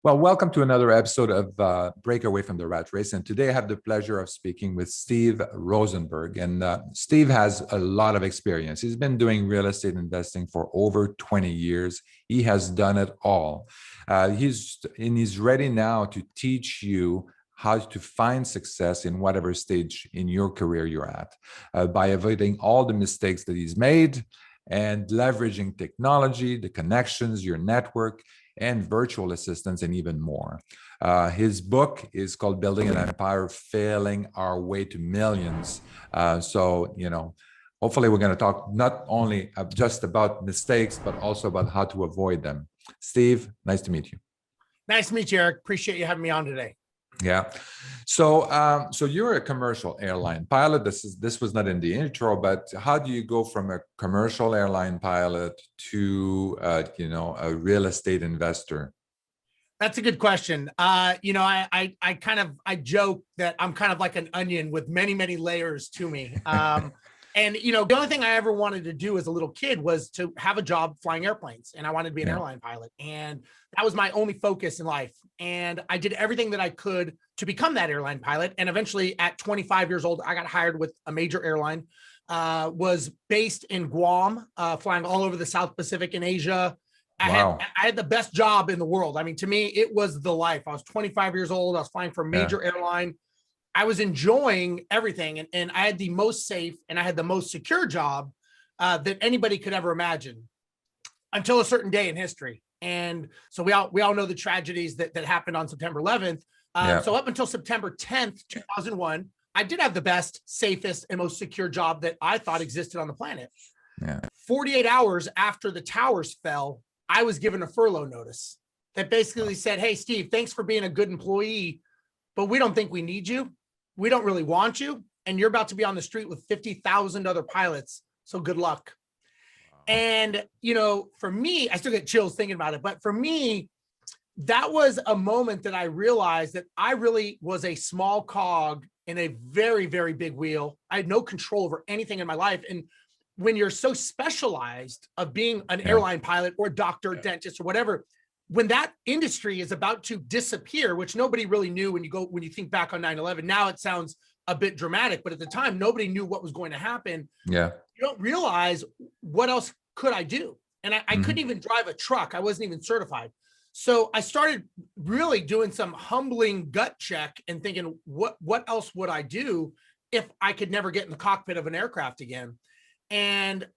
Well, welcome to another episode of Break Away from the Rat Race. And today I have the pleasure of speaking with Steve Rozenberg. And Steve has a lot of experience. He's been doing real estate investing for over 20 years. He has done it all. He's ready now to teach you how to find success in whatever stage in your career you're at by avoiding all the mistakes that he's made and leveraging technology, the connections, your network, and virtual assistants, and even more. His book is called Building an Empire, Failing Our Way to Millions. Hopefully we're going to talk not only just about mistakes, but also about how to avoid them. Steve, nice to meet you. Nice to meet you, Eric. Appreciate you having me on today. Yeah. So you're a commercial airline pilot. This was not in the intro, but how do you go from a commercial airline pilot to a real estate investor? That's a good question. I joke that I'm kind of like an onion with many, many layers to me. And the only thing I ever wanted to do as a little kid was to have a job flying airplanes, and I wanted to be an airline pilot. And that was my only focus in life. And I did everything that I could to become that airline pilot. And eventually at 25 years old, I got hired with a major airline, was based in Guam, flying all over the South Pacific and Asia. I had the best job in the world. I mean, to me, it was the life. I was 25 years old. I was flying for a major airline. I was enjoying everything, and I had the most safe and I had the most secure job that anybody could ever imagine until a certain day in history. And so we all know the tragedies that happened on September 11th. So up until September 10th, 2001, I did have the best, safest, and most secure job that I thought existed on the planet. 48 hours after the towers fell, I was given a furlough notice that basically said, "Hey, Steve, thanks for being a good employee, but we don't think we need you. We don't really want you. And you're about to be on the street with 50,000 other pilots. So good luck." And, for me, I still get chills thinking about it. But for me, that was a moment that I realized that I really was a small cog in a very, very big wheel. I had no control over anything in my life. And when you're so specialized of being an airline pilot or doctor, dentist, or whatever, when that industry is about to disappear, which nobody really knew when you think back on 9/11, now it sounds a bit dramatic, but at the time, nobody knew what was going to happen. You don't realize what else could I do? And I couldn't even drive a truck. I wasn't even certified. So I started really doing some humbling gut check and thinking, what else would I do if I could never get in the cockpit of an aircraft again? And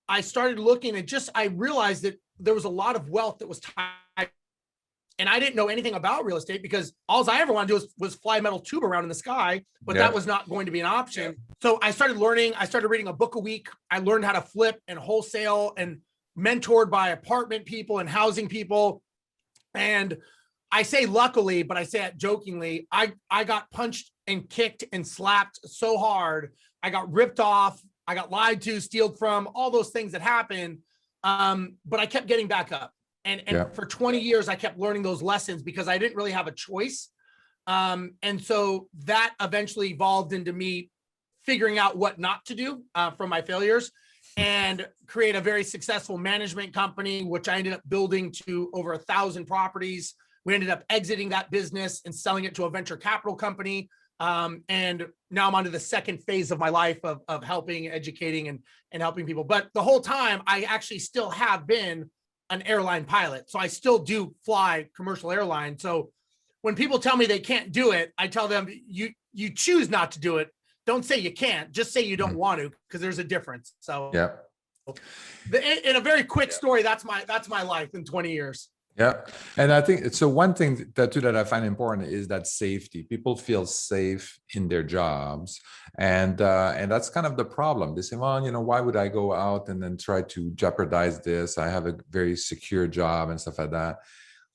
I started looking and I realized that there was a lot of wealth that was tied. And I didn't know anything about real estate because all I ever wanted to do was fly a metal tube around in the sky, but that was not going to be an option. So I started learning. I started reading a book a week. I learned how to flip and wholesale and mentored by apartment people and housing people. And I say luckily, but I say it jokingly, I got punched and kicked and slapped so hard. I got ripped off. I got lied to, stealed from, all those things that happened. But I kept getting back up. And for 20 years, I kept learning those lessons because I didn't really have a choice. And so that eventually evolved into me figuring out what not to do from my failures and create a very successful management company, which I ended up building to over 1,000 properties. We ended up exiting that business and selling it to a venture capital company. And now I'm on to the second phase of my life of helping, educating, and helping people. But the whole time, I actually still have been an airline pilot. So I still do fly commercial airline. So when people tell me they can't do it, I tell them, you choose not to do it. Don't say you can't, just say you don't want to, because there's a difference. So in a very quick story, that's my life in 20 years. Yeah. And I think so. One thing that I find important is that safety. People feel safe in their jobs. And that's kind of the problem. They say, well, why would I go out and then try to jeopardize this? I have a very secure job and stuff like that.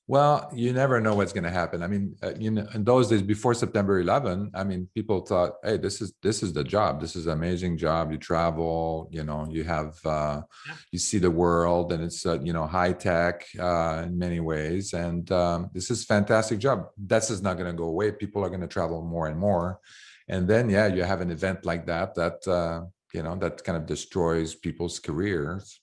Well, you never know what's going to happen. I mean, in those days before September 11, I mean, people thought, hey, this is the job. This is an amazing job. You travel, you have, you see the world, and it's, high tech in many ways. And this is a fantastic job. This is not going to go away. People are going to travel more and more. And then, you have an event like that kind of destroys people's careers.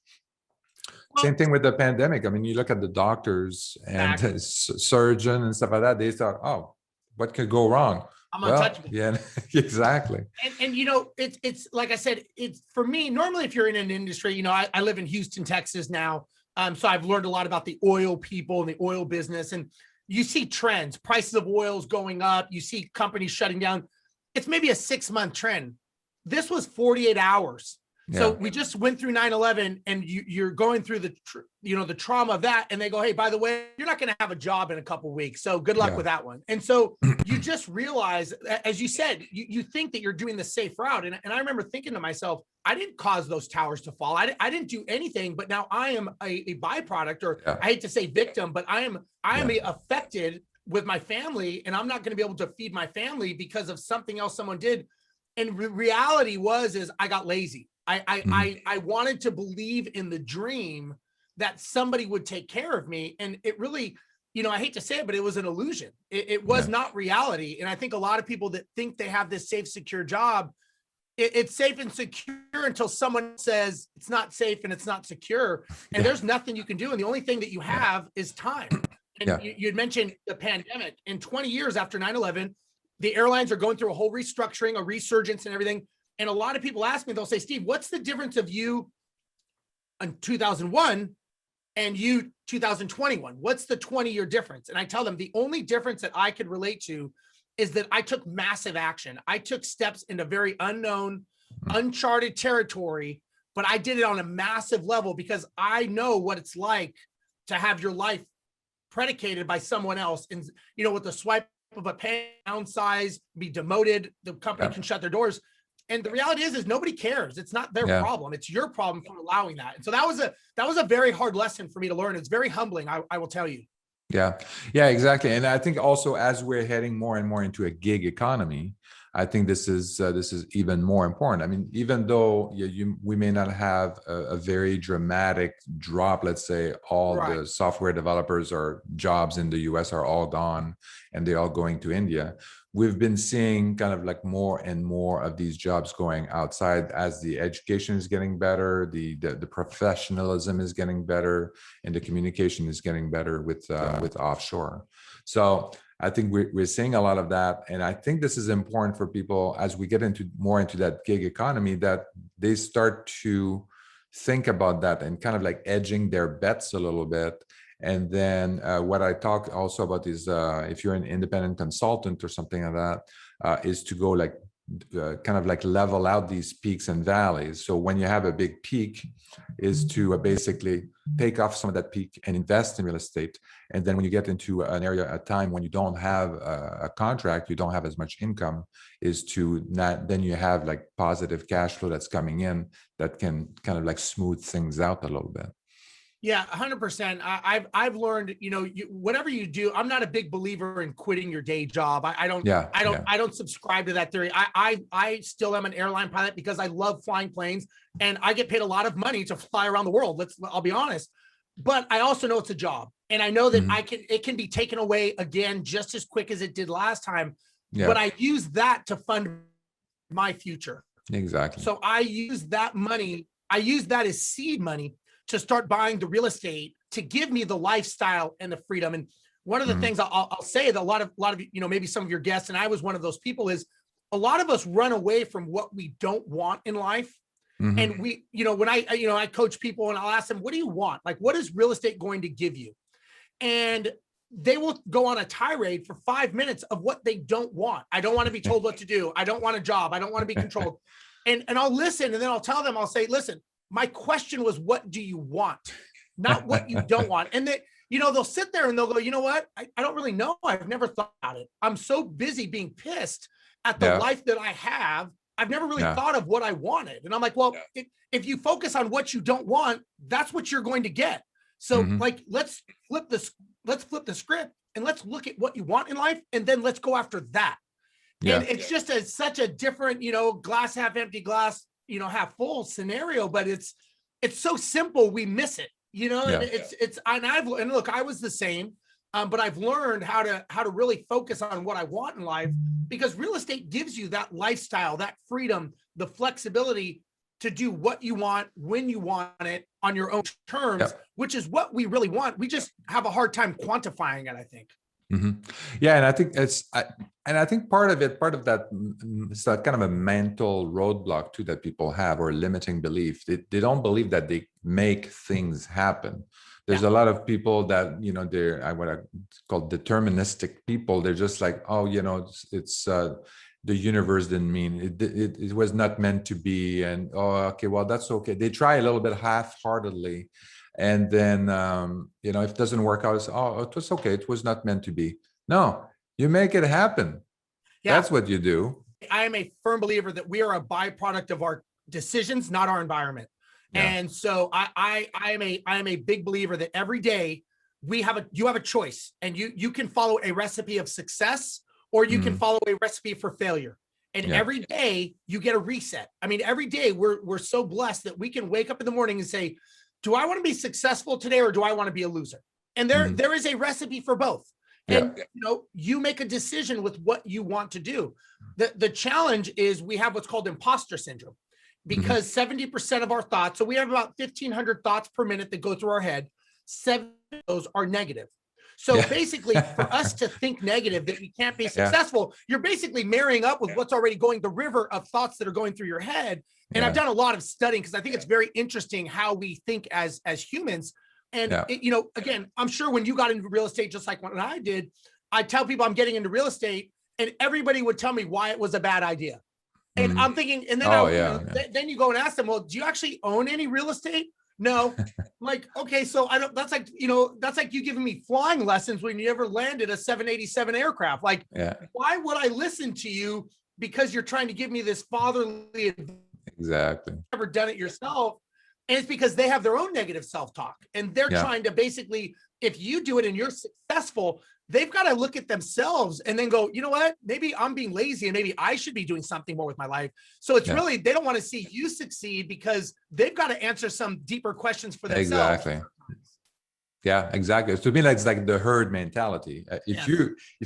same thing with the pandemic. I mean, you look at the doctors and Exactly. surgeon and stuff like that. They thought, oh, what could go wrong? I'm Well, untouchable. yeah, exactly. And you know, it's like I said, it's for me, normally if you're in an industry, you know, I live in Houston, Texas now. So I've learned a lot about the oil people and the oil business. And you see trends, prices of oils going up, you see companies shutting down. It's maybe a 6-month trend. This was 48 hours. So Yeah, we just went through 9/11 and you're going through the trauma of that. And they go, hey, by the way, you're not going to have a job in a couple of weeks. So good luck yeah, with that one. And so you just realize, as you said, you think that you're doing the safe route. And I remember thinking to myself, I didn't cause those towers to fall. I didn't do anything, but now I am a byproduct, or yeah, I hate to say victim, but I am yeah, affected with my family, and I'm not going to be able to feed my family because of something else someone did. And reality is I got lazy. I wanted to believe in the dream that somebody would take care of me. And it really, you know, I hate to say it, but it was an illusion. It was yeah, not reality. And I think a lot of people that think they have this safe, secure job, it's safe and secure until someone says it's not safe and it's not secure. And yeah, there's nothing you can do. And the only thing that you yeah, have is time. And yeah, you had mentioned the pandemic. In 20 years after 9/11, the airlines are going through a whole restructuring, a resurgence and everything. And a lot of people ask me, they'll say, Steve, what's the difference of you in 2001 and you 2021? What's the 20-year difference? And I tell them the only difference that I could relate to is that I took massive action. I took steps into very unknown, uncharted territory, but I did it on a massive level because I know what it's like to have your life predicated by someone else. And, you know, with the swipe of a pen, downsize, be demoted, the company yeah, can shut their doors. And the reality is nobody cares. It's not their yeah. problem. It's your problem for allowing that. And so that was a very hard lesson for me to learn. It's very humbling. I will tell you. Yeah, yeah, exactly. And I think also as we're heading more and more into a gig economy, I think this is even more important. I mean, even though we may not have a very dramatic drop, let's say all Right. the software developers or jobs in the US are all gone and they're all going to India. We've been seeing kind of like more and more of these jobs going outside as the education is getting better, the professionalism is getting better, and the communication is getting better with offshore. So I think we're seeing a lot of that, and I think this is important for people as we get into more into that gig economy, that they start to think about that and kind of like edging their bets a little bit. And then what I talk also about is if you're an independent consultant or something like that, is to go like kind of like level out these peaks and valleys. So when you have a big peak, is to basically take off some of that peak and invest in real estate. And then when you get into an area at time when you don't have a contract, you don't have as much income, is to not, then you have like positive cash flow that's coming in that can kind of like smooth things out a little bit. Yeah, 100%. I've learned, you know, whatever you do, I'm not a big believer in quitting your day job. Yeah, yeah, I don't subscribe to that theory. I still am an airline pilot because I love flying planes and I get paid a lot of money to fly around the world. I'll be honest, but I also know it's a job, and I know that mhm, it can be taken away again just as quick as it did last time. But yeah, I use that to fund my future. exactly. So I use that money. I use that as seed money to start buying the real estate to give me the lifestyle and the freedom. And one of the Mhm, things I'll say that a lot of, you know, maybe some of your guests, and I was one of those people, is a lot of us run away from what we don't want in life. And mhm, we, you know, when I coach people and I'll ask them, what do you want? Like, what is real estate going to give you? And they will go on a tirade for 5 minutes of what they don't want. I don't want to be told what to do. I don't want a job. I don't want to be controlled. And I'll listen, and then I'll tell them, I'll say, listen, my question was, what do you want? Not what you don't want. And they, you know, they'll sit there and they'll go, you know what? I don't really know. I've never thought about it. I'm so busy being pissed at the yeah, life that I have. I've never really yeah, thought of what I wanted. And I'm like, well, if you focus on what you don't want, that's what you're going to get. So mhm, like, flip this, let's flip the script and let's look at what you want in life. And then let's go after that. And yeah, it's just such a different, you know, glass half empty, glass, you know, half full scenario, but it's so simple. We miss it, you know, and yeah, and look, I was the same. But I've learned how to really focus on what I want in life, because real estate gives you that lifestyle, that freedom, the flexibility. to do what you want, when you want it, on your own terms, Yep. which is what we really want. We just have a hard time quantifying it, I think. Yeah, and I think and I think part of that is that kind of a mental roadblock too that people have, or limiting belief. They don't believe that they make things happen. There's a lot of people that, you know, they're what I call deterministic people. They're just like, oh, you know, it's the universe didn't mean it was not meant to be, and oh, okay, well, that's okay. They try a little bit half-heartedly, and then you know, if it doesn't work out, it's, oh, it was okay, it was not meant to be. No, you make it happen. Yeah. That's what you do. I am a firm believer that we are a byproduct of our decisions, not our environment. Yeah. And so I am a big believer that every day you have a choice, and you can follow a recipe of success, or you can follow a recipe for failure. And every day you get a reset. I mean, every day we're so blessed that we can wake up in the morning and say, do I want to be successful today, or do I want to be a loser? And there is a recipe for both. And you know, you make a decision with what you want to do. The challenge is we have what's called imposter syndrome, because 70% of our thoughts, so we have about 1,500 thoughts per minute that go through our head. 7 of those are negative. So basically, for us to think negative, that we can't be successful, you're basically marrying up with what's already going, the river of thoughts that are going through your head. And I've done a lot of studying, because I think it's very interesting how we think as humans. And you know, again, I'm sure when you got into real estate, just like when I did, I tell people I'm getting into real estate, and everybody would tell me why it was a bad idea. And I'm thinking, and then then you go and ask them, well, do you actually own any real estate? No. Like, okay, so I don't, that's like, you know, that's like you giving me flying lessons when you ever landed a 787 aircraft. Like, why would I listen to you? Because you're trying to give me this fatherly advice. Exactly. Never done it yourself. And it's because they have their own negative self-talk, and they're trying to basically, if you do it and you're successful, they've got to look at themselves and then go, you know what, maybe I'm being lazy, and maybe I should be doing something more with my life. So it's really, they don't want to see you succeed, because they've got to answer some deeper questions for themselves. Exactly. Yeah, exactly. To me, it's like the herd mentality. If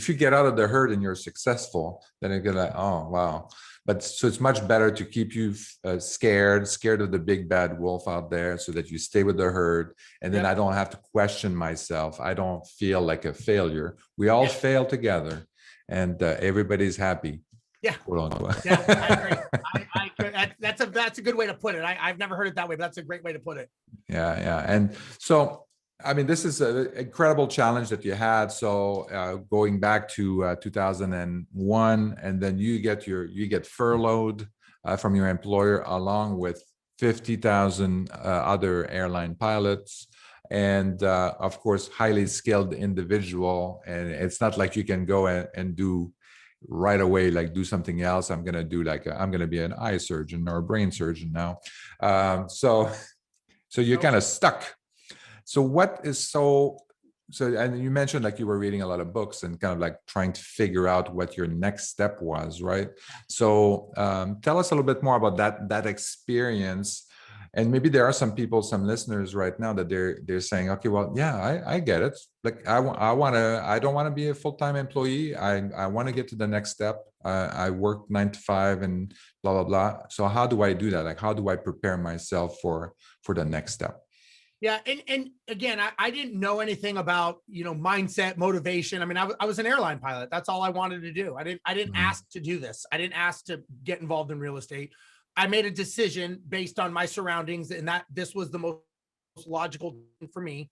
you get out of the herd and you're successful, then you're like, oh, wow. But so it's much better to keep you scared of the big bad wolf out there, so that you stay with the herd. And then I don't have to question myself. I don't feel like a failure. We all fail together, and everybody's happy. Yeah. Yeah, I agree. That's a good way to put it. I've never heard it that way, but that's a great way to put it. Yeah. And so, I mean, this is an incredible challenge that you had. So going back to 2001, and then you get furloughed from your employer, along with 50,000 other airline pilots, and of course, highly skilled individual. And it's not like you can go and do right away, like do something else. I'm going to be an eye surgeon or a brain surgeon now. So you're kind of stuck. So and you mentioned like you were reading a lot of books and kind of like trying to figure out what your next step was, right? So tell us a little bit more about that experience. And maybe there are some listeners right now that they're saying, okay, well, yeah, I get it. Like I don't want to be a full-time employee. I want to get to the next step. I work 9 to 5 and blah, blah, blah. So how do I do that? Like, how do I prepare myself for the next step? Yeah. And again, I didn't know anything about, you know, mindset, motivation. I mean, I was an airline pilot. That's all I wanted to do. I didn't ask to do this. I didn't ask to get involved in real estate. I made a decision based on my surroundings, and that this was the most logical thing for me.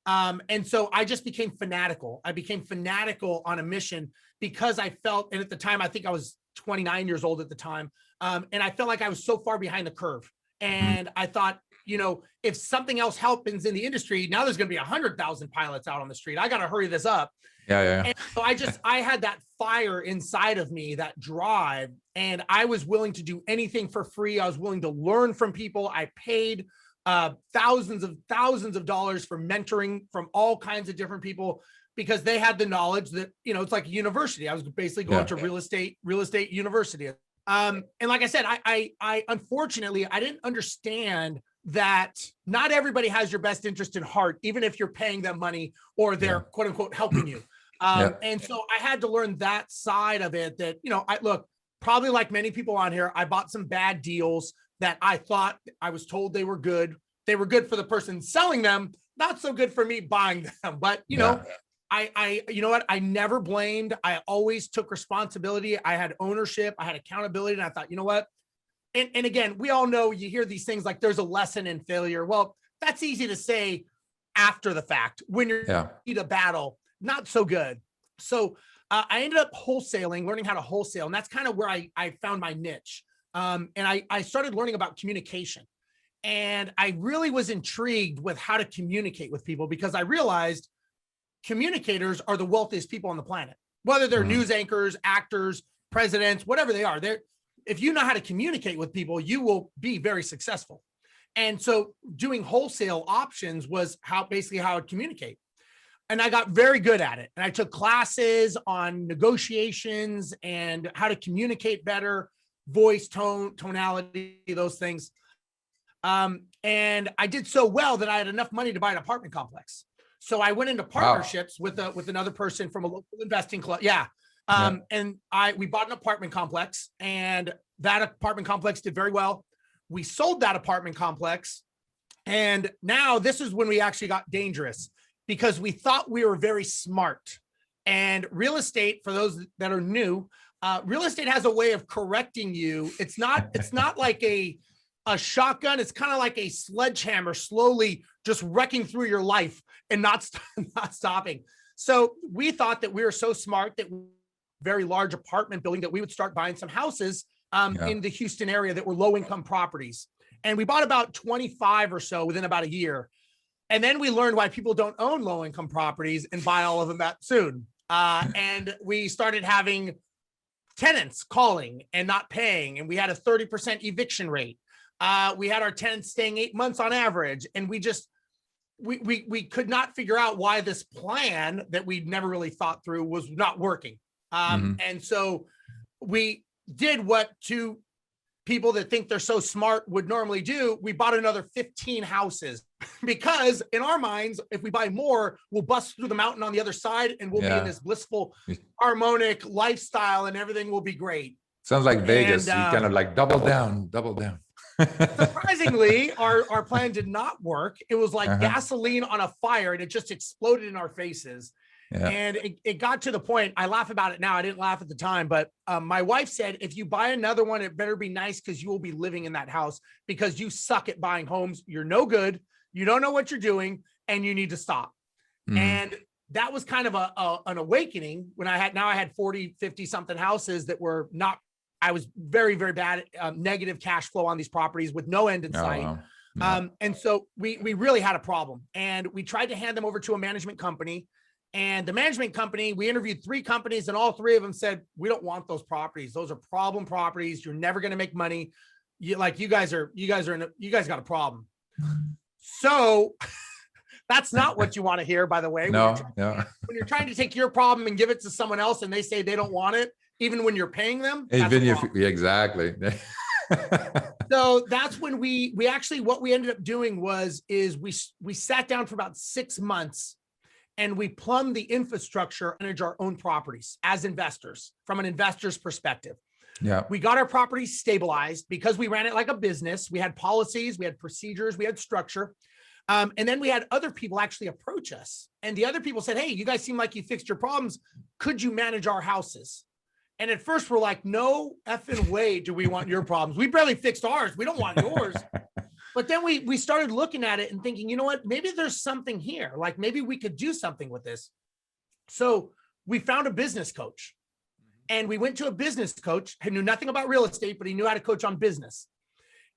And so I just became fanatical. I became fanatical on a mission, because I felt, and at the time, I think I was 29 years old at the time. And I felt like I was so far behind the curve. And I thought, you know, if something else happens in the industry, now there's going to be 100,000 pilots out on the street. I got to hurry this up. And so I had that fire inside of me, that drive, and I was willing to do anything for free. I was willing to learn from people. I paid thousands of dollars for mentoring from all kinds of different people, because they had the knowledge that, you know, it's like a university. I was basically going to real estate university. And like I said, I unfortunately, I didn't understand that not everybody has your best interest in heart, even if you're paying them money or they're quote unquote helping you. And so I had to learn that side of it, that, you know, probably like many people on here, I bought some bad deals that I thought I was told they were good. They were good for the person selling them, not so good for me buying them. But, you know, you know what? I never blamed. I always took responsibility. I had ownership. I had accountability. And I thought, you know what? And again, we all know, you hear these things like there's a lesson in failure. Well, that's easy to say after the fact. When you're in a battle, not so good. So I ended up wholesaling, learning how to wholesale. And that's kind of where I found my niche. And I started learning about communication. And I really was intrigued with how to communicate with people, because I realized communicators are the wealthiest people on the planet, whether they're news anchors, actors, presidents, whatever they are. If you know how to communicate with people, you will be very successful. And so doing wholesale options was basically how I'd communicate. And I got very good at it. And I took classes on negotiations and how to communicate better, voice, tone, tonality, those things. And I did so well that I had enough money to buy an apartment complex. So I went into partnerships with another person from a local investing club. And we bought an apartment complex, and that apartment complex did very well. We sold that apartment complex. And now this is when we actually got dangerous, because we thought we were very smart. And real estate, for those that are new, real estate has a way of correcting you. It's not like a shotgun. It's kind of like a sledgehammer, slowly just wrecking through your life and not stopping. So we thought that we were so smart that very large apartment building that we would start buying some houses in the Houston area that were low income properties. And we bought about 25 or so within about a year. And then we learned why people don't own low income properties and buy all of them that soon. And we started having tenants calling and not paying. And we had a 30% eviction rate. We had our tenants staying 8 months on average. And we could not figure out why this plan that we'd never really thought through was not working. And so we did what two people that think they're so smart would normally do. We bought another 15 houses, because in our minds, if we buy more, we'll bust through the mountain on the other side and we'll be in this blissful, harmonic lifestyle and everything will be great. Sounds like Vegas. You kind of like double down. Surprisingly, our plan did not work. It was like gasoline on a fire, and it just exploded in our faces. And it got to the point, I laugh about it now. I didn't laugh at the time, but my wife said, if you buy another one, it better be nice, because you will be living in that house, because you suck at buying homes. You're no good. You don't know what you're doing, and you need to stop. And that was kind of an awakening when I had 40, 50 something houses that were not, I was very, very bad at negative cash flow on these properties with no end in sight. And so we really had a problem, and we tried to hand them over to a management company. And the management company, we interviewed 3 companies, and all 3 of them said, we don't want those properties. Those are problem properties. You're never going to make money. You guys got a problem. So that's not what you want to hear, by the way. When you're trying to take your problem and give it to someone else, and they say they don't want it, even when you're paying them. Exactly. So that's when we actually, what we ended up doing is we sat down for about 6 months, and we plumbed the infrastructure, manage our own properties as investors from an investor's perspective. We got our properties stabilized, because we ran it like a business. We had policies, we had procedures, we had structure. And then we had other people actually approach us. And the other people said, hey, you guys seem like you fixed your problems. Could you manage our houses? And at first we're like, no effing way do we want your problems. We barely fixed ours. We don't want yours. But then we started looking at it and thinking, you know what, maybe there's something here. Like maybe we could do something with this. So we found a business coach, and we went to a business coach who knew nothing about real estate, but he knew how to coach on business.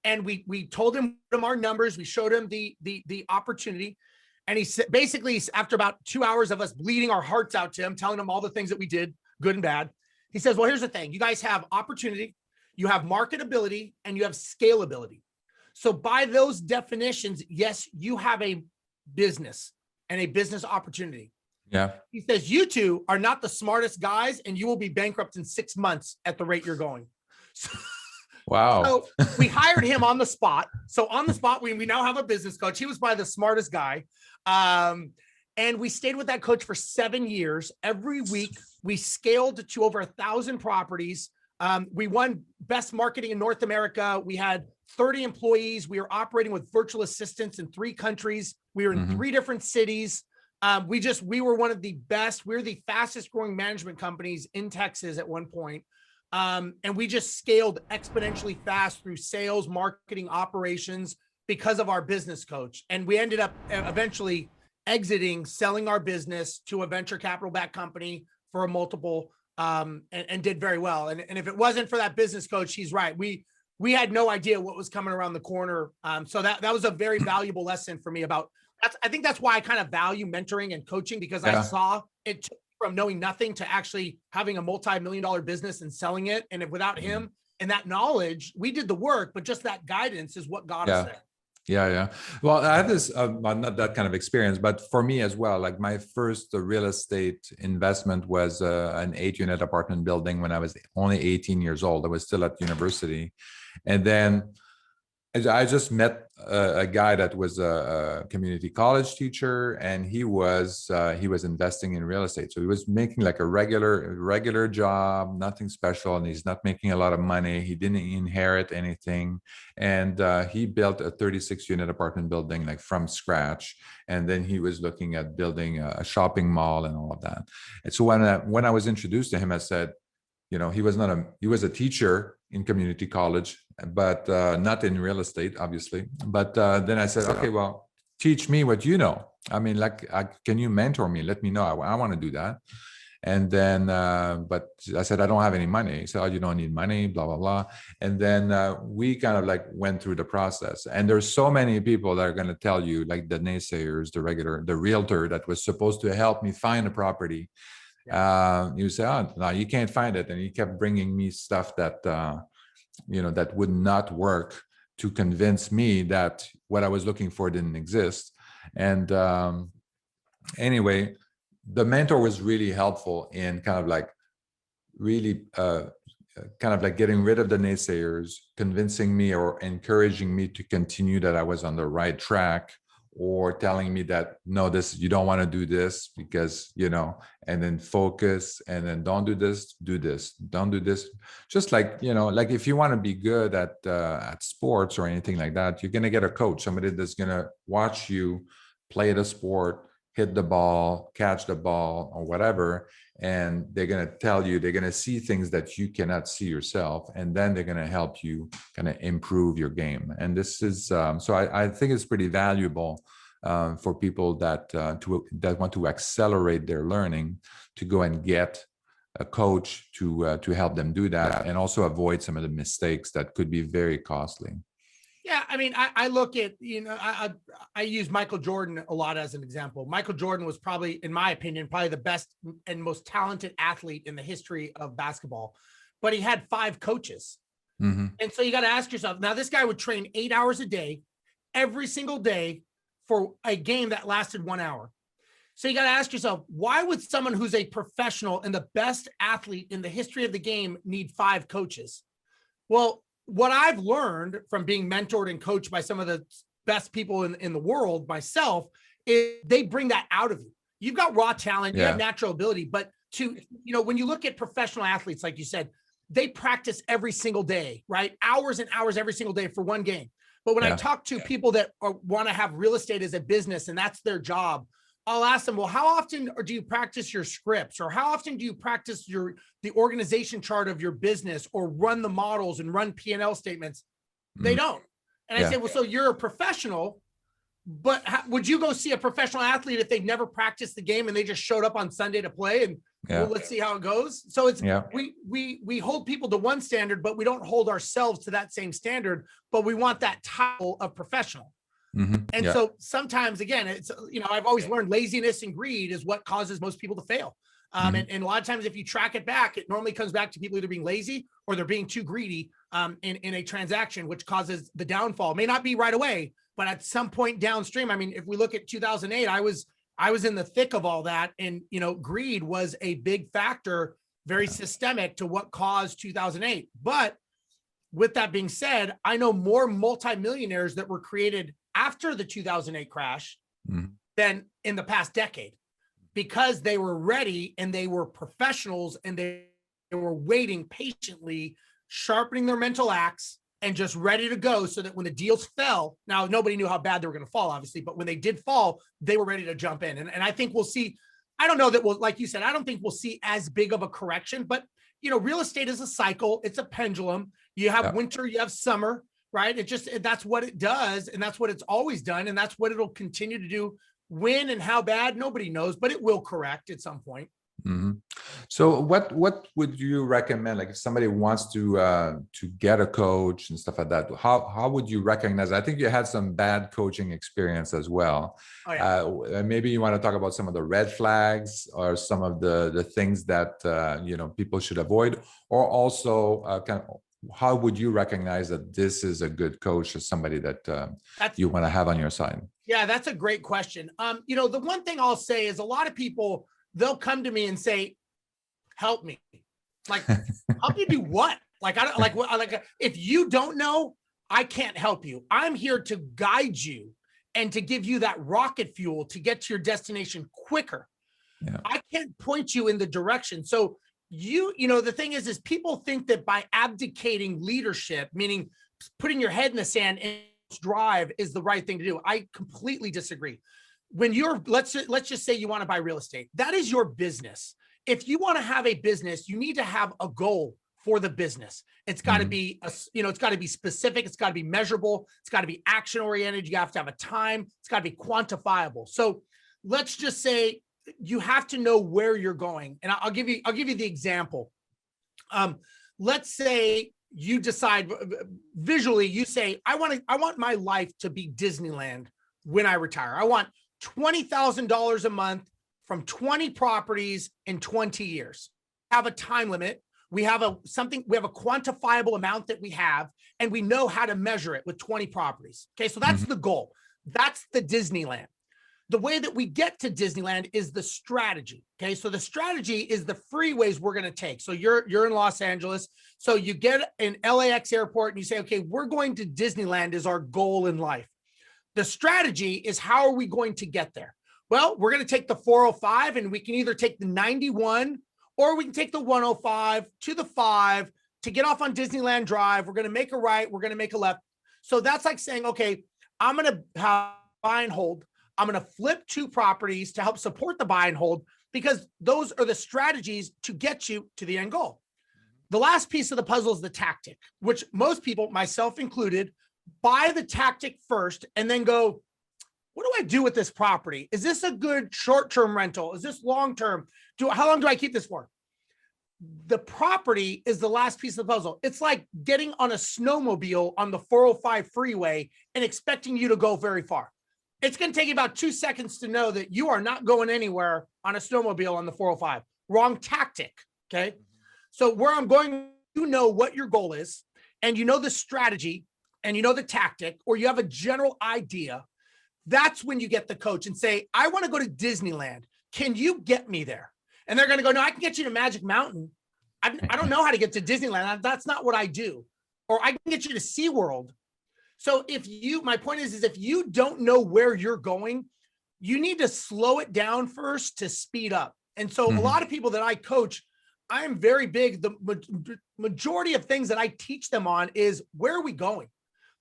And we told him our numbers. We showed him the opportunity. And he said, basically, after about 2 hours of us bleeding our hearts out to him, telling him all the things that we did, good and bad, he says, well, here's the thing. You guys have opportunity, you have marketability, and you have scalability. So by those definitions, yes, you have a business and a business opportunity. He says, you two are not the smartest guys, and you will be bankrupt in 6 months at the rate you're going. Wow. So we hired him on the spot. So on the spot, we now have a business coach. He was probably the smartest guy. And we stayed with that coach for 7 years. Every week we scaled to over 1,000 properties. We won best marketing in North America. We had 30 employees. We were operating with virtual assistants in 3 countries. We were in 3 different cities. We were one of the best. We were the fastest growing management companies in Texas at one point. And we just scaled exponentially fast through sales, marketing, operations because of our business coach. And we ended up eventually exiting, selling our business to a venture capital backed company for a multiple, and did very well. And if it wasn't for that business coach, he's right. We had no idea what was coming around the corner. So that was a very valuable lesson for me about I think that's why I kind of value mentoring and coaching, because I saw it took from knowing nothing to actually having a multi-million-dollar business and selling it. And if without him and that knowledge, we did the work, but just that guidance is what got us there. Yeah. Well, I had this, not that kind of experience, but for me as well, like my first real estate investment was an 8-unit apartment building when I was only 18 years old. I was still at university. And then I just met a guy that was a community college teacher, and he was investing in real estate. So he was making like a regular job, nothing special, and he's not making a lot of money. He didn't inherit anything, and he built a 36-unit apartment building like from scratch. And then he was looking at building a shopping mall and all of that. And so when I was introduced to him, I said, he was a teacher in community college, but not in real estate, obviously. But then I said, okay, well, teach me what you know. I mean, can you mentor me? Let me know. I want to do that. And then, but I said, I don't have any money. He said, oh, you don't need money, blah, blah, blah. And then we kind of like went through the process. And there's so many people that are going to tell you, like the naysayers, the realtor that was supposed to help me find a property. You say, oh, no, you can't find it. And he kept bringing me stuff that, that would not work to convince me that what I was looking for didn't exist. And anyway, the mentor was really helpful in kind of like really kind of like getting rid of the naysayers, convincing me or encouraging me to continue that I was on the right track, or telling me that, no, you don't want to do this because, and then focus, and then don't do this, don't do this. Just like, like if you want to be good at sports or anything like that, you're going to get a coach, somebody that's going to watch you play the sport, hit the ball, catch the ball or whatever. And they're going to tell you, they're going to see things that you cannot see yourself. And then they're going to help you kind of improve your game. And this is, so I think it's pretty valuable for people that want to accelerate their learning, to go and get a coach to help them do that, and also avoid some of the mistakes that could be very costly. Yeah, I mean, I look at, I use Michael Jordan a lot as an example. Michael Jordan was probably, in my opinion, probably the best and most talented athlete in the history of basketball, but he had 5 coaches. And so you got to ask yourself, now this guy would train 8 hours a day, every single day, for a game that lasted 1 hour. So you got to ask yourself, why would someone who's a professional and the best athlete in the history of the game need 5 coaches? Well, what I've learned from being mentored and coached by some of the best people in the world, myself, is they bring that out of you. You've got raw talent, you have natural ability, but when you look at professional athletes, like you said, they practice every single day, right? Hours and hours every single day for one game. But when I talk to people that want to have real estate as a business and that's their job, I'll ask them, well, how often do you practice your scripts, or how often do you practice the organization chart of your business, or run the models and run P&L statements? They don't. And I say, well, so you're a professional, but would you go see a professional athlete if they've never practiced the game and they just showed up on Sunday to play and well, let's see how it goes? So it's we hold people to one standard, but we don't hold ourselves to that same standard, but we want that title of professional. And so sometimes, again, it's, I've always learned laziness and greed is what causes most people to fail. And a lot of times, if you track it back, it normally comes back to people either being lazy or they're being too greedy in a transaction, which causes the downfall. It may not be right away, but at some point downstream. I mean, if we look at 2008, I was in the thick of all that. And, greed was a big factor, very systemic to what caused 2008. But with that being said, I know more multimillionaires that were created after the 2008 crash than in the past decade, because they were ready and they were professionals and they They were waiting patiently, sharpening their mental axe and just ready to go so that when the deals fell, now nobody knew how bad they were going to fall, obviously, but when they did fall, they were ready to jump in. And I think we'll see, I don't know that we'll, like you said, I don't think we'll see as big of a correction, but real estate is a cycle. It's a pendulum. You have winter, you have summer, right? That's what it does. And that's what it's always done. And that's what it'll continue to do. When and how bad, nobody knows, but it will correct at some point. Mm-hmm. So what would you recommend? Like if somebody wants to get a coach and stuff like that, how would you recognize? I think you had some bad coaching experience as well. Oh, yeah. Maybe you want to talk about some of the red flags or some of the things that people should avoid, or also how would you recognize that this is a good coach or somebody that you want to have on your side? Yeah, that's a great question. The one thing I'll say is a lot of people, they'll come to me and say, help me. Like, help you do what? Like, I don't like if you don't know, I can't help you. I'm here to guide you and to give you that rocket fuel to get to your destination quicker. Yeah. I can't point you in the direction. So the thing is people think that by abdicating leadership, meaning putting your head in the sand and drive, is the right thing to do. I completely disagree. When let's just say you want to buy real estate, that is your business. If you want to have a business, you need to have a goal for the business. It's got to be, it's got to be specific. It's got to be measurable. It's got to be action oriented. You have to have a time. It's got to be quantifiable. So let's just say you have to know where you're going. And I'll give you the example. Let's say you decide visually, you say, I want my life to be Disneyland when I retire. I want $20,000 a month from 20 properties in 20 years. Have a time limit. We have a quantifiable amount that we have, and we know how to measure it with 20 properties. Okay. So that's the goal. That's the Disneyland. The way that we get to Disneyland is the strategy. Okay. So the strategy is the freeways we're going to take. So you're in Los Angeles. So you get an LAX airport and you say, okay, we're going to Disneyland is our goal in life. The strategy is how are we going to get there? Well, we're going to take the 405 and we can either take the 91 or we can take the 105 to the 5 to get off on Disneyland Drive. We're going to make a right. We're going to make a left. So that's like saying, okay, I'm going to have buy and hold. I'm going to flip 2 properties to help support the buy and hold because those are the strategies to get you to the end goal. The last piece of the puzzle is the tactic, which most people, myself included, buy the tactic first and then go, what do I do with this property? Is this a good short-term rental? Is this long-term? How long do I keep this for? The property is the last piece of the puzzle. It's like getting on a snowmobile on the 405 freeway and expecting you to go very far. It's going to take you about 2 seconds to know that you are not going anywhere on a snowmobile on the 405. Wrong tactic. Okay. So where I'm going, you know what your goal is, and you know the strategy, and you know the tactic, or you have a general idea. That's when you get the coach and say, I want to go to Disneyland. Can you get me there? And they're going to go, no, I can get you to Magic Mountain. I don't know how to get to Disneyland. That's not what I do. Or I can get you to SeaWorld. So my point is if you don't know where you're going, you need to slow it down first to speed up. And so a lot of people that I coach, I'm very big. The majority of things that I teach them on is where are we going?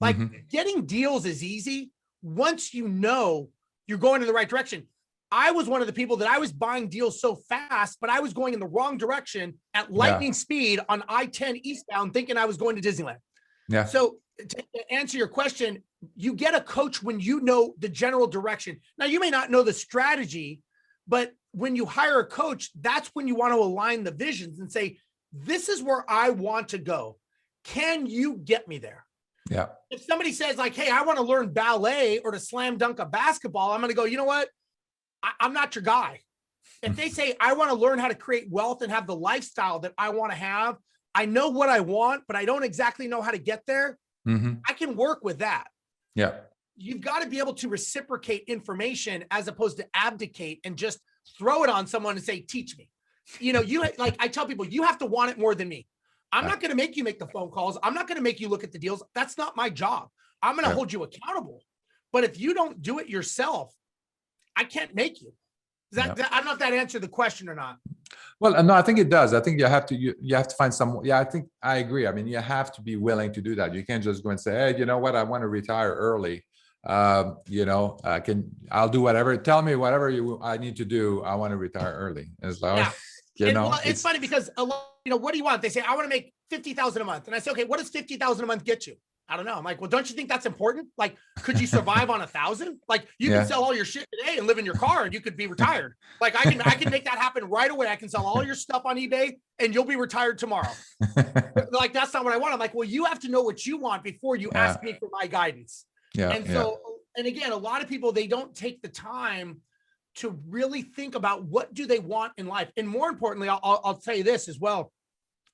Like getting deals is easy once you know you're going in the right direction. I was one of the people that I was buying deals so fast, but I was going in the wrong direction at lightning speed on I-10 eastbound, thinking I was going to Disneyland. Yeah. So to answer your question, you get a coach when you know the general direction. Now, you may not know the strategy, but when you hire a coach, that's when you want to align the visions and say, this is where I want to go. Can you get me there? Yeah. If somebody says like, hey, I want to learn ballet or to slam dunk a basketball, I'm going to go, you know what? I'm not your guy. If they say, I want to learn how to create wealth and have the lifestyle that I want to have, I know what I want, but I don't exactly know how to get there. I can work with that. Yeah. You've got to be able to reciprocate information as opposed to abdicate and just throw it on someone and say, teach me. I tell people, you have to want it more than me. I'm not going to make you make the phone calls. I'm not going to make you look at the deals. That's not my job. I'm going to hold you accountable. But if you don't do it yourself, I can't make you. I don't know if that answered the question or not. Well, no, I think it does. I think you have to find some. Yeah, I think I agree. I mean, you have to be willing to do that. You can't just go and say, "Hey, you know what? I want to retire early. I'll do whatever. Tell me whatever I need to do. I want to retire early." It's like, Yeah. Well, it's it's funny because a lot, what do you want? They say, I want to make 50,000 a month. And I say, okay, what does 50,000 a month get you? I don't know. I'm like, well, don't you think that's important? Like, could you survive on 1,000? Like, you can sell all your shit today and live in your car and you could be retired. Like, I can make that happen right away. I can sell all your stuff on eBay and you'll be retired tomorrow. Like, that's not what I want. I'm like, well, you have to know what you want before you ask me for my guidance. And so, and again, a lot of people, they don't take the time to really think about what do they want in life. And more importantly, I'll tell you this as well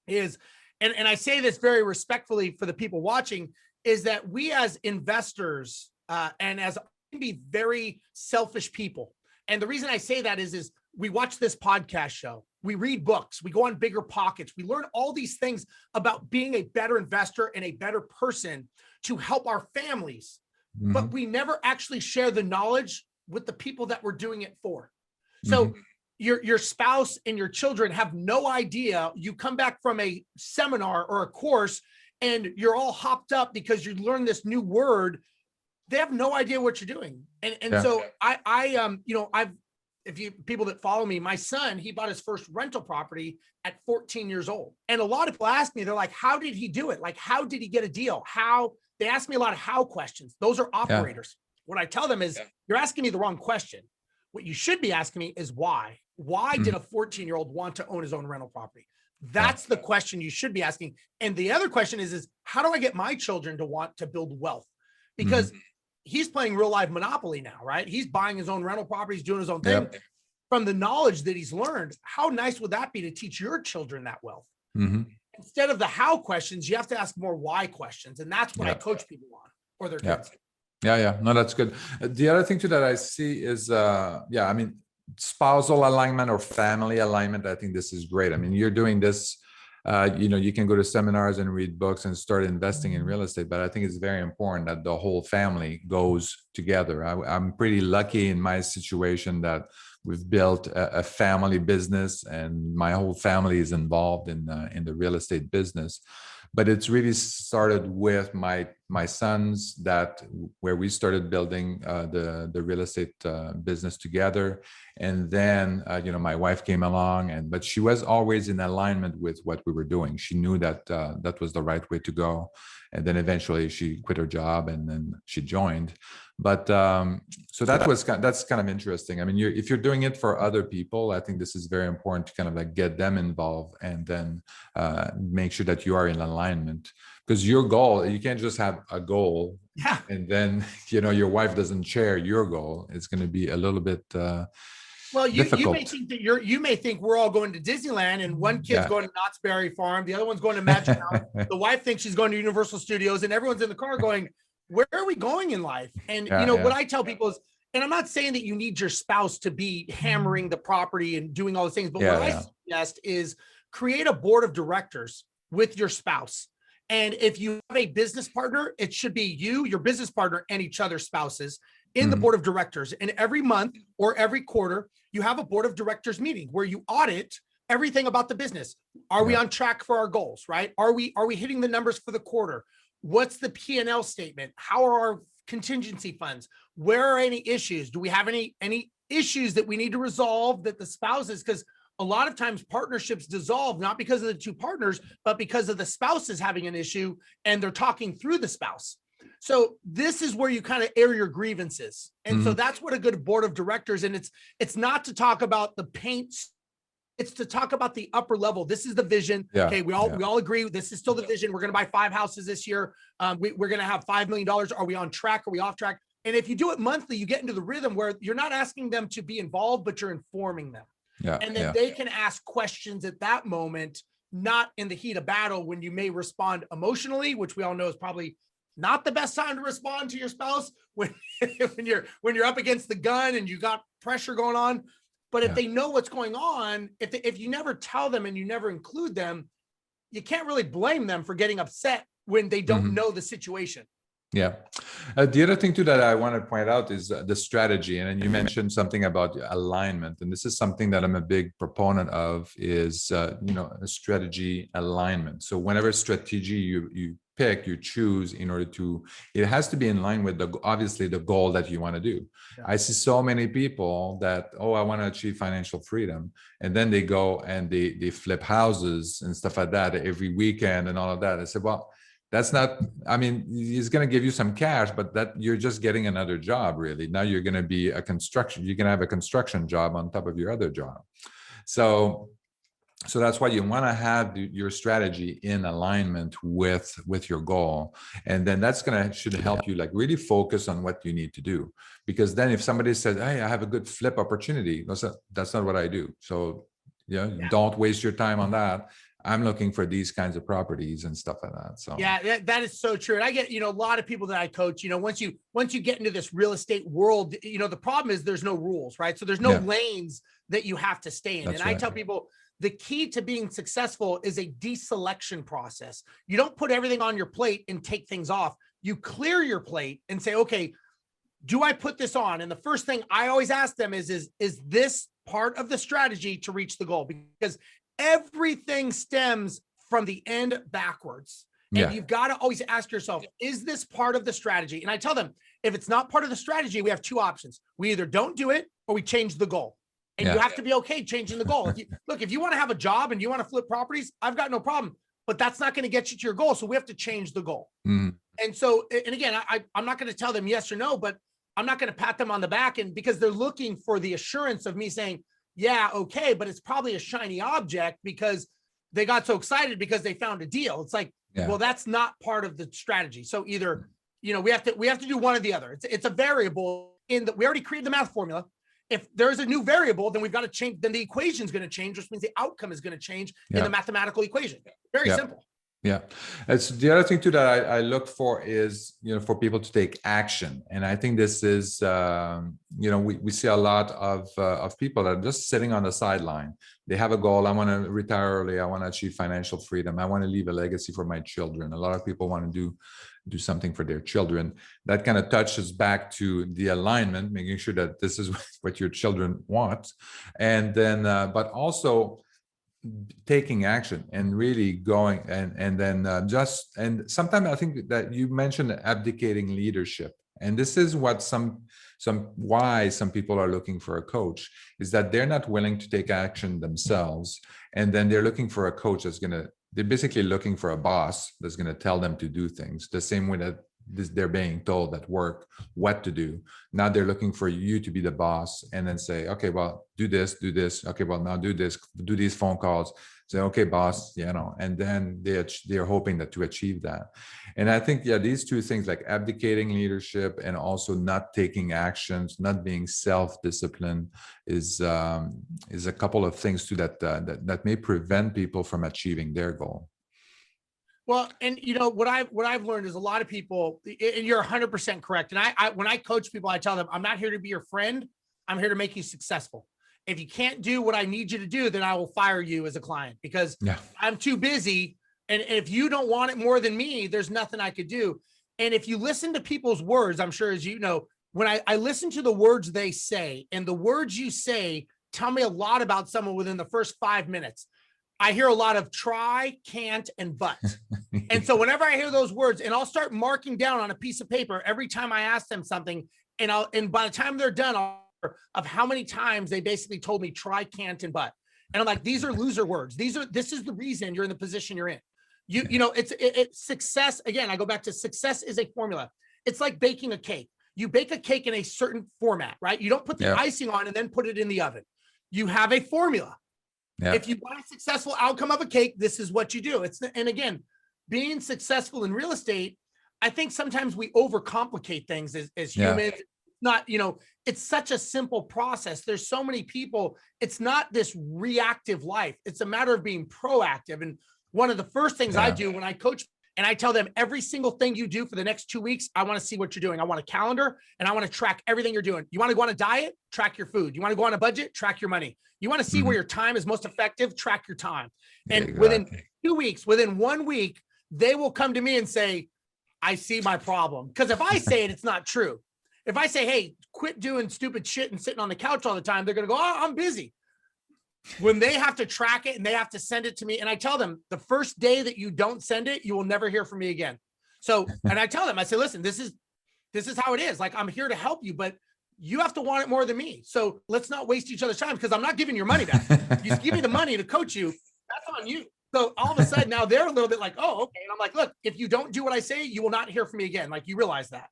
is, and I say this very respectfully for the people watching, is that we as investors and as can be very selfish people. And the reason I say that is we watch this podcast show, we read books, we go on Bigger Pockets, we learn all these things about being a better investor and a better person to help our families. But we never actually share the knowledge with the people that we're doing it for. So your spouse and your children have no idea. You come back from a seminar or a course and you're all hopped up because you learned this new word. They have no idea what you're doing. So if you people that follow me, my son, he bought his first rental property at 14 years old. And a lot of people ask me, they're like, how did he do it? Like, how did he get a deal? They ask me a lot of how questions. Those are operators. What I tell them is, you're asking me the wrong question. What you should be asking me is why. Why did a 14-year-old want to own his own rental property? That's the question you should be asking. And the other question is how do I get my children to want to build wealth? Because he's playing real life Monopoly now, right? He's buying his own rental properties, doing his own thing. From the knowledge that he's learned, how nice would that be to teach your children that wealth? Instead of the how questions, you have to ask more why questions. And that's what I coach people on, or their kids. No, that's good. The other thing too that I see is, I mean, spousal alignment or family alignment. I think this is great. I mean, you're doing this, you can go to seminars and read books and start investing in real estate, but I think it's very important that the whole family goes together. I'm pretty lucky in my situation that we've built a family business and my whole family is involved in the real estate business. But it's really started with my sons, where we started building the real estate business together. And then my wife came along, but she was always in alignment with what we were doing. She knew that that was the right way to go. And then eventually she quit her job and then she joined. But so that's kind of interesting. I mean, if you're doing it for other people, I think this is very important to kind of like get them involved and then make sure that you are in alignment. Because your goal, you can't just have a goal and then your wife doesn't share your goal. It's going to be a little bit well, you may think that you may think we're all going to Disneyland and one kid's going to Knott's Berry Farm, the other one's going to Magic Mountain. The wife thinks she's going to Universal Studios, and everyone's in the car going, where are we going in life? And what I tell people is, and I'm not saying that you need your spouse to be hammering the property and doing all those things, but what I suggest is create a board of directors with your spouse. And if you have a business partner, it should be you, your business partner, and each other's spouses in the board of directors. And every month or every quarter, you have a board of directors meeting where you audit everything about the business. Are we on track for our goals, right? Are we hitting the numbers for the quarter? What's the P&L statement? How are our contingency funds? Where are any issues? Do we have any issues that we need to resolve that the spouses, because a lot of times partnerships dissolve, not because of the two partners, but because of the spouses having an issue and they're talking through the spouse. So this is where you kind of air your grievances. And so that's what a good board of directors, and it's not to talk about the paint, it's to talk about the upper level. This is the vision. Okay, we all agree this is still the vision. We're going to buy 5 houses this year. We're going to have $5 million. Are we on track? Are we off track? And if you do it monthly, you get into the rhythm where you're not asking them to be involved, but you're informing them. And then they can ask questions at that moment, not in the heat of battle when you may respond emotionally, which we all know is probably not the best time to respond to your spouse when you're up against the gun and you got pressure going on. But if they know what's going on, if you never tell them and you never include them, you can't really blame them for getting upset when they don't know the situation. Yeah. The other thing too that I want to point out is the strategy. And then you mentioned something about alignment, and this is something that I'm a big proponent of. Is a strategy alignment. So whenever strategy you pick, you choose in order to, it has to be in line with obviously the goal that you want to do. Yeah. I see so many people that, oh, I want to achieve financial freedom, and then they go and they flip houses and stuff like that every weekend and all of that. I said, well, that's not, I mean, he's going to give you some cash, but that you're just getting another job, really. Now you're going to be you're going to have a construction job on top of your other job. So that's why you want to have your strategy in alignment with your goal, and then should help you like really focus on what you need to do. Because then if somebody says, hey, I have a good flip opportunity, that's not what I do. So don't waste your time on that. I'm looking for these kinds of properties and stuff like that. So yeah, that is so true. And I get, a lot of people that I coach, once you get into this real estate world, the problem is there's no rules, right? So there's no lanes that you have to stay in. That's and I tell people the key to being successful is a deselection process. You don't put everything on your plate and take things off. You clear your plate and say, okay, do I put this on? And the first thing I always ask them is this part of the strategy to reach the goal? Because everything stems from the end backwards. And you've got to always ask yourself, is this part of the strategy? And I tell them, if it's not part of the strategy, we have two options. We either don't do it or we change the goal. And you have to be okay changing the goal. If you want to have a job and you want to flip properties, I've got no problem, but that's not going to get you to your goal. So we have to change the goal. And so, and again, I'm not going to tell them yes or no, but I'm not going to pat them on the back, and because they're looking for the assurance of me saying, yeah, okay, but it's probably a shiny object because they got so excited because they found a deal. It's like, well, that's not part of the strategy. So either, we have to do one or the other. It's a variable in that we already created the math formula. If there's a new variable, then we've got to change, then the equation is going to change, which means the outcome is going to change in the mathematical equation. Very simple. Yeah. It's the other thing too that I look for is, for people to take action. And I think this is, we see a lot of people that are just sitting on the sideline. They have a goal. I want to retire early. I want to achieve financial freedom. I want to leave a legacy for my children. A lot of people want to do something for their children. That kind of touches back to the alignment, making sure that this is what your children want. And then, but also taking action and really going and then and sometimes I think that you mentioned abdicating leadership, and this is what why some people are looking for a coach, is that they're not willing to take action themselves, and then they're looking for a coach they're basically looking for a boss that's going to tell them to do things the same way that they're being told at work what to do. Now they're looking for you to be the boss and then say, okay, well, do this. Okay, well, now do this, do these phone calls. Say, okay, boss, and then they're hoping to achieve that. And I think, these two things, like abdicating leadership and also not taking actions, not being self-disciplined, is a couple of things too that may prevent people from achieving their goal. Well, and what I've learned is a lot of people, and you're 100% correct. And I when I coach people, I tell them, I'm not here to be your friend. I'm here to make you successful. If you can't do what I need you to do, then I will fire you as a client because I'm too busy. And if you don't want it more than me, there's nothing I could do. And if you listen to people's words, I'm sure, as you know, when I listen to the words they say, and the words you say tell me a lot about someone within the first 5 minutes. I hear a lot of try, can't, and but. And so whenever I hear those words, and I'll start marking down on a piece of paper every time I ask them something, and by the time they're done, of how many times they basically told me try, can't, and but. And I'm like, these are loser words. This is the reason you're in the position you're in. It's success. Again, I go back to success is a formula. It's like baking a cake. You bake a cake in a certain format, right? You don't put the icing on and then put it in the oven. You have a formula. If you want a successful outcome of a cake, this is what you do. And again, being successful in real estate, I think sometimes we overcomplicate things as humans. Not, it's such a simple process. There's so many people. It's not this reactive life. It's a matter of being proactive. And one of the first things I do when I coach, and I tell them every single thing you do for the next 2 weeks, I want to see what you're doing. I want a calendar and I want to track everything you're doing. You want to go on a diet? Track your food. You want to go on a budget? Track your money. You want to see where your time is most effective? Track your time. And within 2 weeks, within 1 week, they will come to me and say, I see my problem. Because if I say it, it's not true. If I say, hey, quit doing stupid shit and sitting on the couch all the time, they're going to go, oh, I'm busy. When they have to track it and they have to send it to me, and I tell them the first day that you don't send it, you will never hear from me again. So, and I tell them, I say, listen, this is how it is. Like, I'm here to help you, but you have to want it more than me. So let's not waste each other's time, because I'm not giving your money back. You give me the money to coach you. That's on you. So all of a sudden now they're a little bit like, oh, okay. And I'm like, look, if you don't do what I say, you will not hear from me again. Like, you realize that.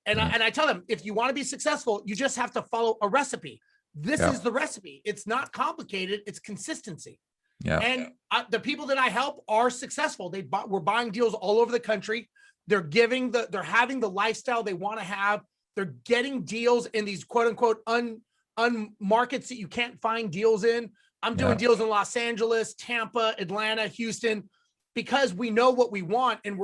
And I tell them, if you want to be successful, you just have to follow a recipe. This is the recipe. It's not complicated. It's consistency. Yeah. And the people that I help are successful. We're buying deals all over the country. They're having the lifestyle they want to have. They're getting deals in these quote unquote markets that you can't find deals in. I'm doing deals in Los Angeles, Tampa, Atlanta, Houston, because we know what we want. And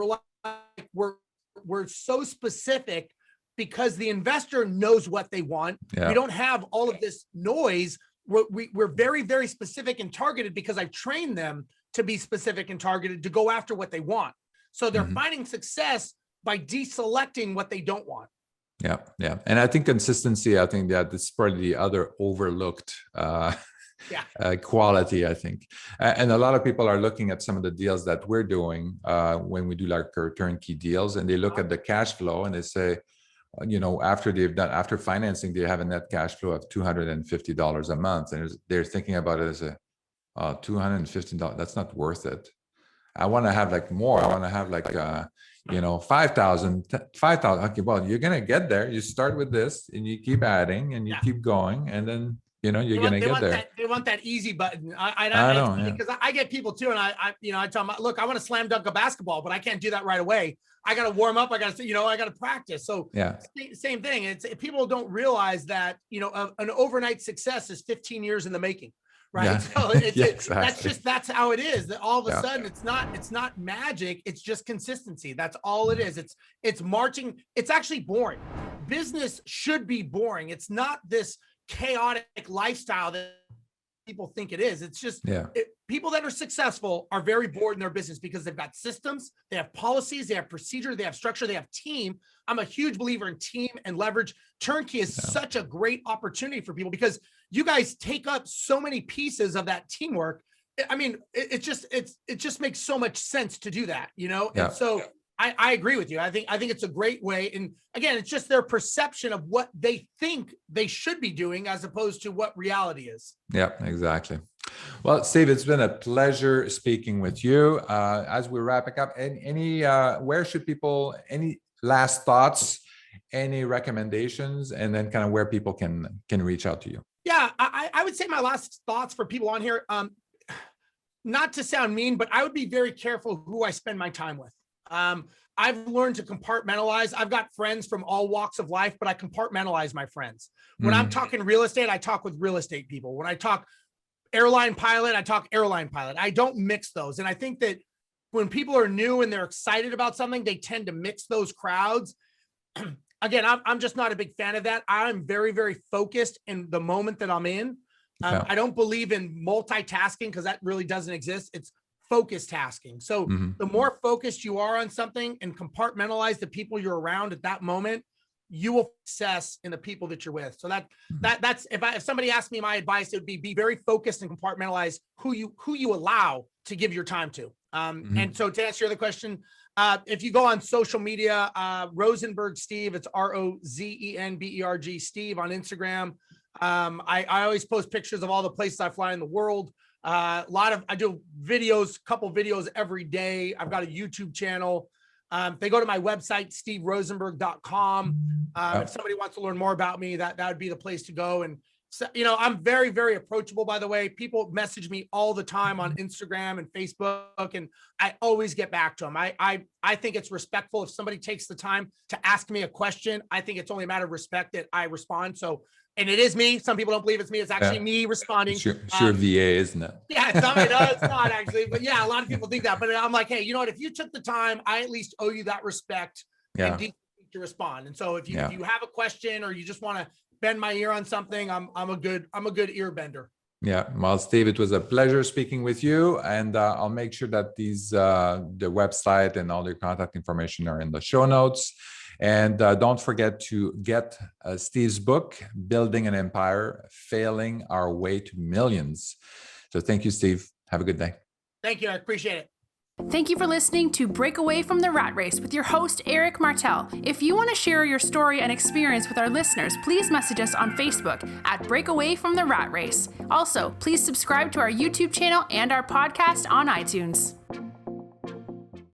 we're so specific, because the investor knows what they want. Yeah. We don't have all of this noise. We're very, very specific and targeted, because I've trained them to be specific and targeted to go after what they want. So they're finding success by deselecting what they don't want. Yeah. Yeah. And I think consistency, I think that it's probably the other overlooked quality, I think. And a lot of people are looking at some of the deals that we're doing when we do like our turnkey deals, and they look at the cash flow and they say, after financing, they have a net cash flow of $250 a month. And they're thinking about it as $250. That's not worth it. I want to have like more. I want to have like, 5,000. Okay, well, you're going to get there. You start with this and you keep adding and you keep going. And then, you're going to get there. They want that easy button. I know, because I get people too. And I tell them, look, I want to slam dunk a basketball, but I can't do that right away. I got to warm up. I got to practice. So same thing. It's people don't realize that, an overnight success is 15 years in the making. Right. Yeah. So exactly. That's how it is. That all of a sudden it's not magic. It's just consistency. That's all it is. It's marching. It's actually boring. Business should be boring. It's not this chaotic lifestyle that people think it is. It's just people that are successful are very bored in their business, because they've got systems, they have policies, they have procedure, they have structure, they have team. I'm a huge believer in team and leverage. Turnkey is such a great opportunity for people, because you guys take up so many pieces of that teamwork. I mean, it just makes so much sense to do that, And so I agree with you. I think it's a great way. And again, it's just their perception of what they think they should be doing as opposed to what reality is. Yeah, exactly. Well, Steve, it's been a pleasure speaking with you. As we're wrapping up, where should people, any last thoughts, any recommendations, and then kind of where people can reach out to you? Yeah, I would say my last thoughts for people on here, not to sound mean, but I would be very careful who I spend my time with. I've learned to compartmentalize. I've got friends from all walks of life, but I compartmentalize my friends. When I'm talking real estate, I talk with real estate people. When I talk airline pilot, I talk airline pilot. I don't mix those. And I think that when people are new and they're excited about something, they tend to mix those crowds. Again, I'm just not a big fan of that. I'm very, very focused in the moment that I'm in. I don't believe in multitasking, because that really doesn't exist. It's focus tasking. So the more focused you are on something and compartmentalize the people you're around at that moment, you will success in the people that you're with. So that's if somebody asked me my advice, it would be very focused and compartmentalize who you allow to give your time to. And so to answer the question, if you go on social media, Rozenberg Steve, it's Rozenberg Steve on Instagram. I always post pictures of all the places I fly in the world. I do couple videos every day. I've got a YouTube channel. If they go to my website, steverozenberg.com. If somebody wants to learn more about me, that would be the place to go. And so, I'm very, very approachable, by the way. People message me all the time on Instagram and Facebook, and I always get back to them. I think it's respectful. If somebody takes the time to ask me a question, I think it's only a matter of respect that I respond. So, and it is me. Some people don't believe it's me. It's actually me responding. Sure VA, isn't it? Yeah, it's not actually. But yeah, a lot of people think that. But I'm like, hey, you know what? If you took the time, I at least owe you that respect and to respond. And so if you have a question or you just want to bend my ear on something, I'm a good ear bender. Yeah, well, Steve, it was a pleasure speaking with you, and I'll make sure that the website and all your contact information are in the show notes. And don't forget to get Steve's book, Building an Empire, Failing Our Way to Millions. So thank you, Steve. Have a good day. Thank you. I appreciate it. Thank you for listening to Break Away from the Rat Race with your host, Eric Martel. If you want to share your story and experience with our listeners, please message us on Facebook at Break Away from the Rat Race. Also, please subscribe to our YouTube channel and our podcast on iTunes.